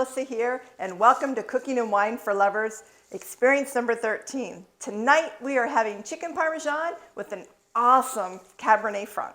Melissa here, and welcome to Cooking and Wine for Lovers, experience number 13. Tonight we are having chicken parmesan with an awesome Cabernet Franc.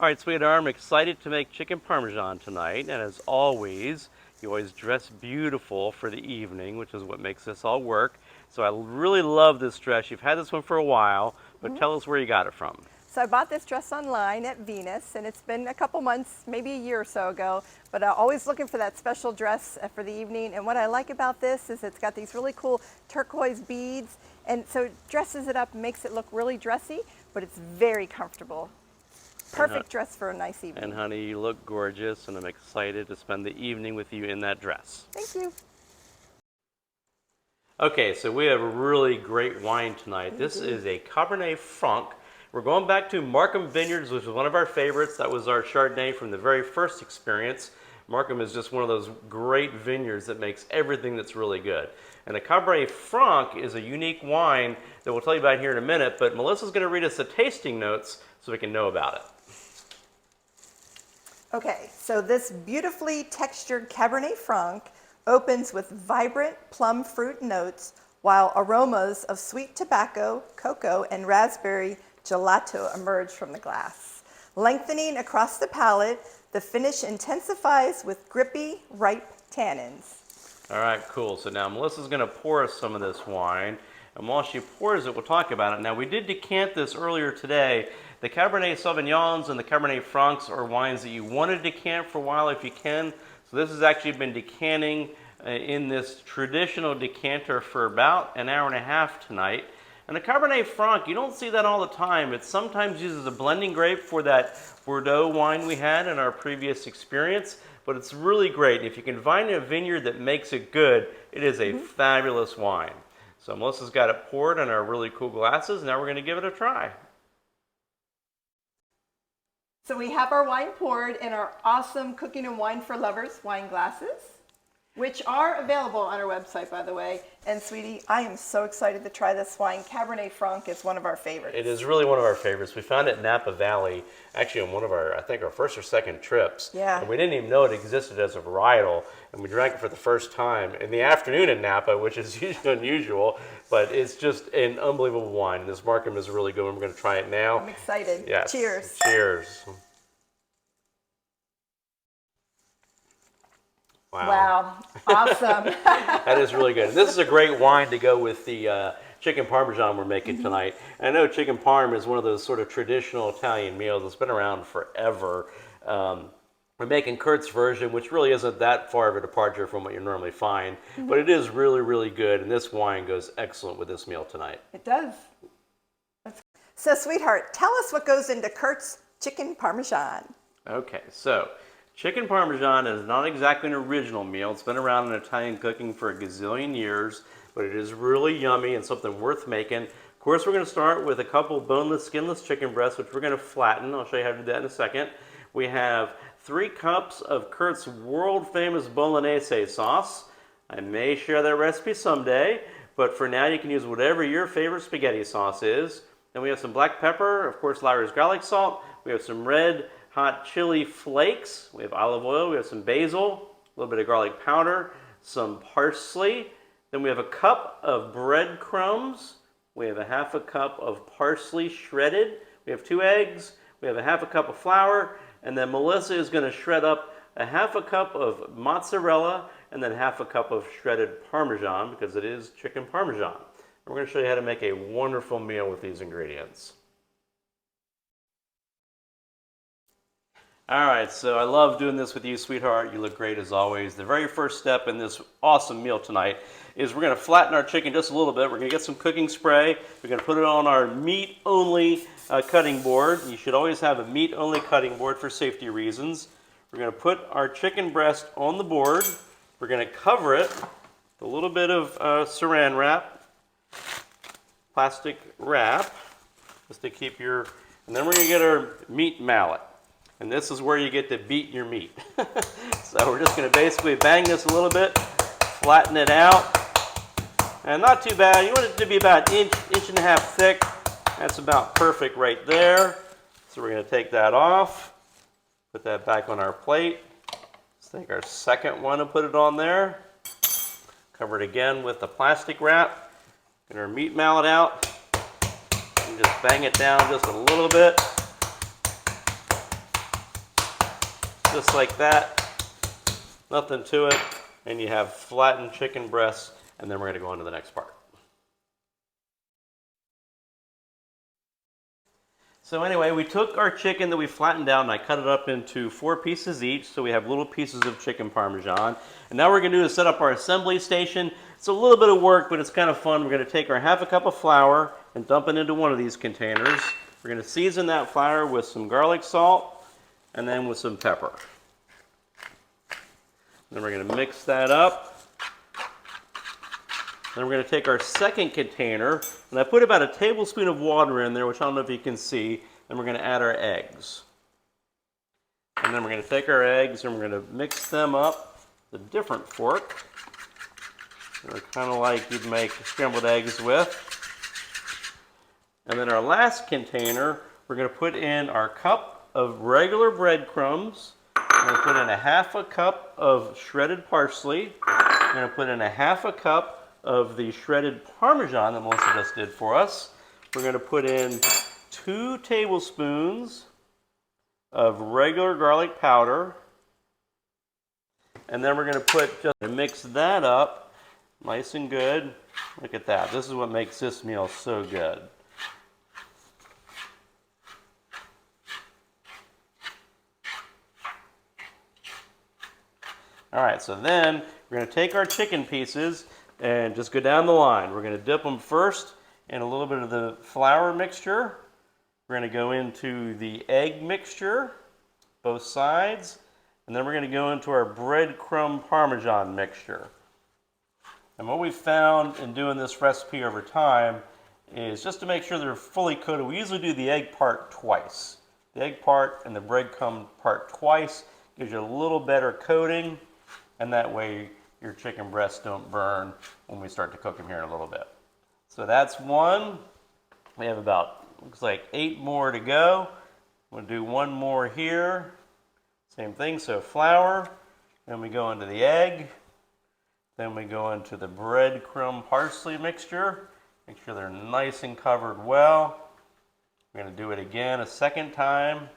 All right, sweetheart, I'm excited to make chicken parmesan tonight, and as always, you always dress beautiful for the evening, which is what makes this all work. So I really love this dress. You've had this one for a while, but tell us where you got it from. So I bought this dress online at Venus, and it's been a couple months, maybe a year or so ago, but I'm always looking for that special dress for the evening. And what I like about this is it's got these really cool turquoise beads, and so it dresses it up and makes it look really dressy, but it's very comfortable. Perfect dress for a nice evening. And honey, you look gorgeous, and I'm excited to spend the evening with you in that dress. Thank you. Okay, so we have a really great wine tonight. This is a Cabernet Franc. We're going back to Markham Vineyards, which is one of our favorites. That was our Chardonnay from the very first experience. Markham is just one of those great vineyards that makes everything that's really good. And a Cabernet Franc is a unique wine that we'll tell you about here in a minute, but Melissa's going to read us the tasting notes so we can know about it. Okay, so this beautifully textured Cabernet Franc opens with vibrant plum fruit notes, while aromas of sweet tobacco, cocoa, and raspberry gelato emerge from the glass. Lengthening across the palate, the finish intensifies with grippy, ripe tannins. All right, cool. So now Melissa's going to pour us some of this wine, and while she pours it, we'll talk about it. Now, we did decant this earlier today. The Cabernet Sauvignons and the Cabernet Francs are wines that you want to decant for a while if you can. So this has actually been decanting in this traditional decanter for about an hour and a half tonight. And the Cabernet Franc, you don't see that all the time. It sometimes uses a blending grape for that Bordeaux wine we had in our previous experience, but it's really great. If you can find a vineyard that makes it good, it is a fabulous wine. So Melissa's got it poured in our really cool glasses. Now we're going to give it a try. So we have our wine poured in our awesome Cooking and Wine for Lovers wine glasses, which are available on our website, by the way. And sweetie, I am so excited to try this wine. Cabernet Franc is one of our favorites. It is really one of our favorites. We found it in Napa Valley, actually on one of our, I think our first or second trips. Yeah. And we didn't even know it existed as a varietal. And we drank it for the first time in the afternoon in Napa, which is usually unusual, but it's just an unbelievable wine. And this Markham is really good. We're going to try it now. I'm excited. Yes. Cheers. Cheers. Wow. Awesome. That is really good. And this is a great wine to go with the chicken parmesan we're making tonight. And I know chicken parm is one of those sort of traditional Italian meals that's been around forever. We're making Kurt's version, which really isn't that far of a departure from what you normally find, but it is really, really good. And this wine goes excellent with this meal tonight. It does. So, sweetheart, tell us what goes into Kurt's chicken parmesan. Okay, so chicken parmesan is not exactly an original meal. It's been around in Italian cooking for a gazillion years, but it is really yummy and something worth making. Of course, we're going to start with a couple boneless, skinless chicken breasts, which we're going to flatten. I'll show you how to do that in a second. We have 3 cups of Kurt's world-famous bolognese sauce. I may share that recipe someday, but for now you can use whatever your favorite spaghetti sauce is. Then we have some black pepper, of course, Lawry's garlic salt. We have some red hot chili flakes, we have olive oil, we have some basil, a little bit of garlic powder, some parsley, then we have a cup of breadcrumbs, we have a half a cup of parsley shredded, we have 2 eggs, we have a half a cup of flour, and then Melissa is going to shred up a half a cup of mozzarella and then half a cup of shredded Parmesan because it is chicken Parmesan. And we're going to show you how to make a wonderful meal with these ingredients. All right, so I love doing this with you, sweetheart. You look great as always. The very first step in this awesome meal tonight is we're going to flatten our chicken just a little bit. We're going to get some cooking spray. We're going to put it on our meat-only cutting board. You should always have a meat-only cutting board for safety reasons. We're going to put our chicken breast on the board. We're going to cover it with a little bit of saran wrap, plastic wrap, just to keep your... And then we're going to get our meat mallet. And this is where you get to beat your meat. So we're just going to basically bang this a little bit, flatten it out. And not too bad. You want it to be about an inch and a half thick. That's about perfect right there. So we're going to take that off, put that back on our plate. Let's take our second one and put it on there. Cover it again with the plastic wrap. Get our meat mallet out and just bang it down just a little bit. Just like that. Nothing to it. And you have flattened chicken breasts, and then we're going to go on to the next part. So anyway, we took our chicken that we flattened down and I cut it up into 4 pieces each, so we have little pieces of chicken Parmesan. And now what we're going to do is set up our assembly station. It's a little bit of work, but it's kind of fun. We're going to take our ½ cup of flour and dump it into one of these containers. We're going to season that flour with some garlic salt and then with some pepper. Then we're going to mix that up. Then we're going to take our second container, and I put about a tablespoon of water in there, which I don't know if you can see, and we're going to add our eggs. And then we're going to take our eggs and we're going to mix them up with a different fork. They're kind of like you'd make scrambled eggs with. And then our last container, we're going to put in our cup of regular breadcrumbs. We're going to put in a ½ cup of shredded parsley. We're going to put in a ½ cup of the shredded Parmesan that Melissa just did for us. We're going to put in 2 tablespoons of regular garlic powder. And then we're going to mix that up nice and good. Look at that. This is what makes this meal so good. All right, so then we're going to take our chicken pieces and just go down the line. We're going to dip them first in a little bit of the flour mixture. We're going to go into the egg mixture, both sides, and then we're going to go into our breadcrumb Parmesan mixture. And what we found in doing this recipe over time is just to make sure they're fully coated. We usually do the egg part twice. The egg part and the breadcrumb part twice gives you a little better coating, and that way your chicken breasts don't burn when we start to cook them here in a little bit. So that's one. We have about, looks like 8 more to go. We'll do 1 more here. Same thing, so flour. Then we go into the egg. Then we go into the breadcrumb parsley mixture. Make sure they're nice and covered well. We're going to do it again a second time.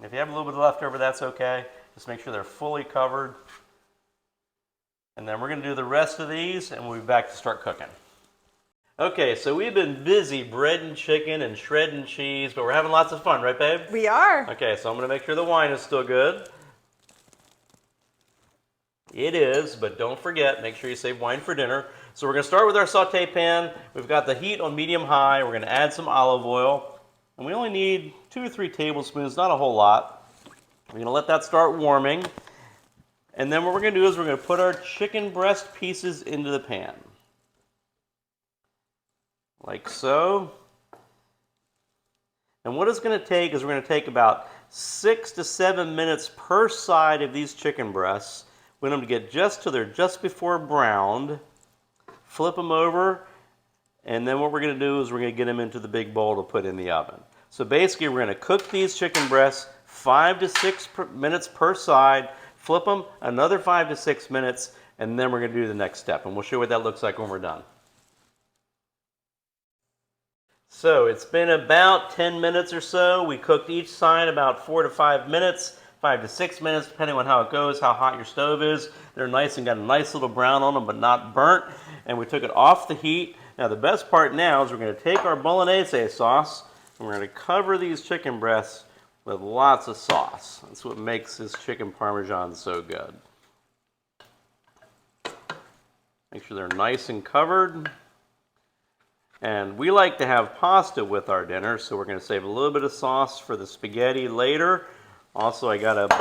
If you have a little bit left over, that's okay. Just make sure they're fully covered. And then we're going to do the rest of these, and we'll be back to start cooking. Okay, so we've been busy breading chicken and shredding cheese, but we're having lots of fun, right, babe? We are. Okay, so I'm going to make sure the wine is still good. It is, but don't forget, make sure you save wine for dinner. So we're going to start with our saute pan. We've got the heat on medium-high. We're going to add some olive oil. And we only need 2 or 3 tablespoons, not a whole lot. We're going to let that start warming. And then what we're going to do is we're going to put our chicken breast pieces into the pan. Like so. And what it's going to take is we're going to take about 6 to 7 minutes per side of these chicken breasts. We want them to get just till they're just before browned. Flip them over. And then what we're going to do is we're going to get them into the big bowl to put in the oven. So basically we're going to cook these chicken breasts 5 to 6 minutes per side, flip them another 5 to 6 minutes, and then we're going to do the next step. And we'll show you what that looks like when we're done. So it's been about 10 minutes or so. We cooked each side about 4 to 5 minutes, 5 to 6 minutes, depending on how it goes, how hot your stove is. They're nice and got a nice little brown on them, but not burnt. And we took it off the heat. Now the best part now is we're going to take our bolognese sauce and we're going to cover these chicken breasts with lots of sauce. That's what makes this chicken Parmesan so good. Make sure they're nice and covered. And we like to have pasta with our dinner, so we're going to save a little bit of sauce for the spaghetti later. Also, I got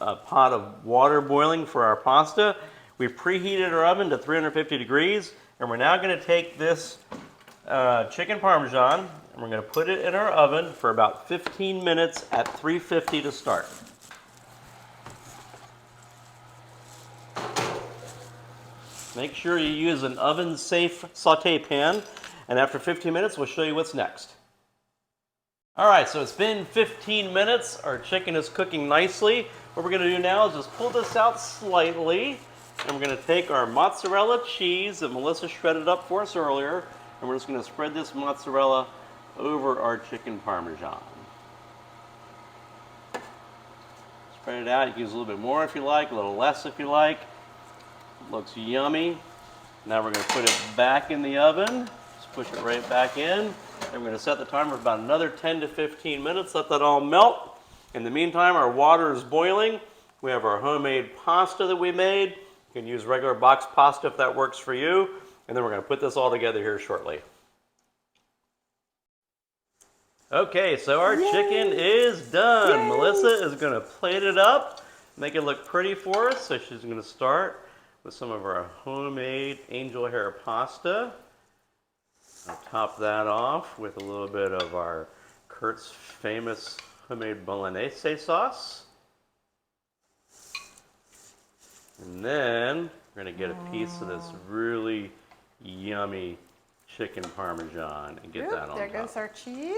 a pot of water boiling for our pasta. We've preheated our oven to 350 degrees. And we're now going to take this chicken Parmesan and we're going to put it in our oven for about 15 minutes at 350 to start. Make sure you use an oven-safe saute pan, and after 15 minutes we'll show you what's next. All right, so it's been 15 minutes. Our chicken is cooking nicely. What we're gonna do now is just pull this out slightly, and we're gonna take our mozzarella cheese that Melissa shredded up for us earlier, and we're just gonna spread this mozzarella over our chicken parmesan. Spread it out. You can use a little bit more if you like, a little less if you like. Looks yummy. Now we're gonna put it back in the oven. Just push it right back in. And we're going to set the timer for about another 10 to 15 minutes, let that all melt. In the meantime, our water is boiling. We have our homemade pasta that we made. You can use regular box pasta if that works for you. And then we're going to put this all together here shortly. Okay, so our chicken is done. Yay. Melissa is going to plate it up, make it look pretty for us. So she's going to start with some of our homemade angel hair pasta. I'll top that off with a little bit of our Kurt's famous homemade bolognese sauce. And then we're going to get a piece of this really yummy chicken parmesan and get that on there top. There goes our cheese.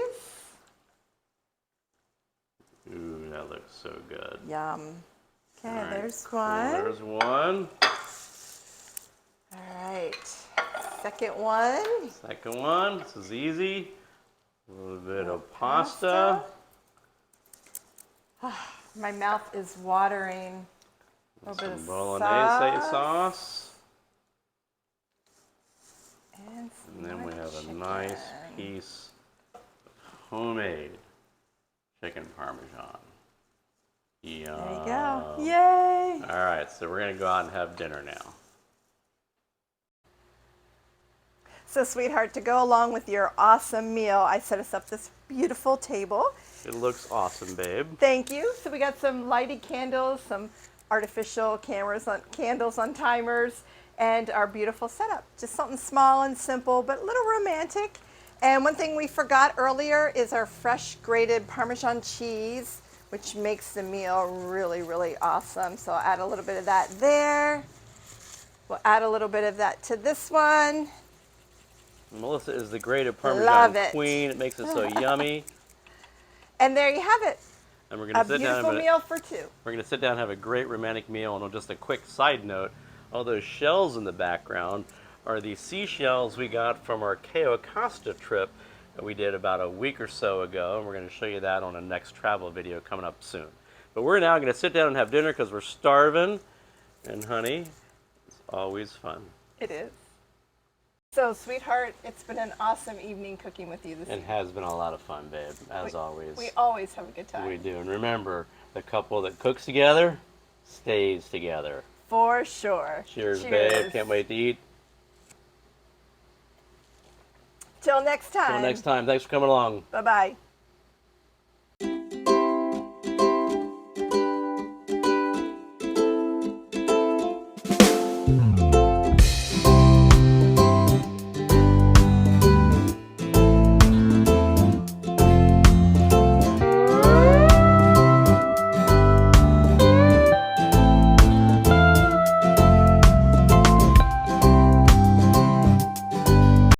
Ooh, that looks so good. Yum. Okay, right, there's cool. one. There's one. All right. Second one. Second one. This is easy. A little bit of pasta. My mouth is watering. A little bit of bolognese sauce. And then we have a nice piece of homemade chicken parmesan. Yum. There you go. Yay! All right, so we're going to go out and have dinner now. So, sweetheart, to go along with your awesome meal, I set us up this beautiful table. It looks awesome, babe. Thank you. So we got some lighted candles, some artificial candles on timers, and our beautiful setup. Just something small and simple, but a little romantic. And one thing we forgot earlier is our fresh grated Parmesan cheese, which makes the meal really, really awesome. So I'll add a little bit of that there. We'll add a little bit of that to this one. Melissa is the grated Parmesan queen. It makes it so yummy. And there you have it. And we're going to sit down. A beautiful meal for two. We're going to sit down and have a great romantic meal. And just a quick side note, all those shells in the background are the seashells we got from our Cayo Costa trip that we did about a week or so ago. And we're going to show you that on a next travel video coming up soon. But we're now going to sit down and have dinner because we're starving. And honey, it's always fun. It is. So, sweetheart, it's been an awesome evening cooking with you this evening. It has been a lot of fun, babe, as always. We always have a good time. We do. And remember, the couple that cooks together stays together. For sure. Cheers, babe. Can't wait to eat. Till next time. Till next time. Thanks for coming along. Bye-bye.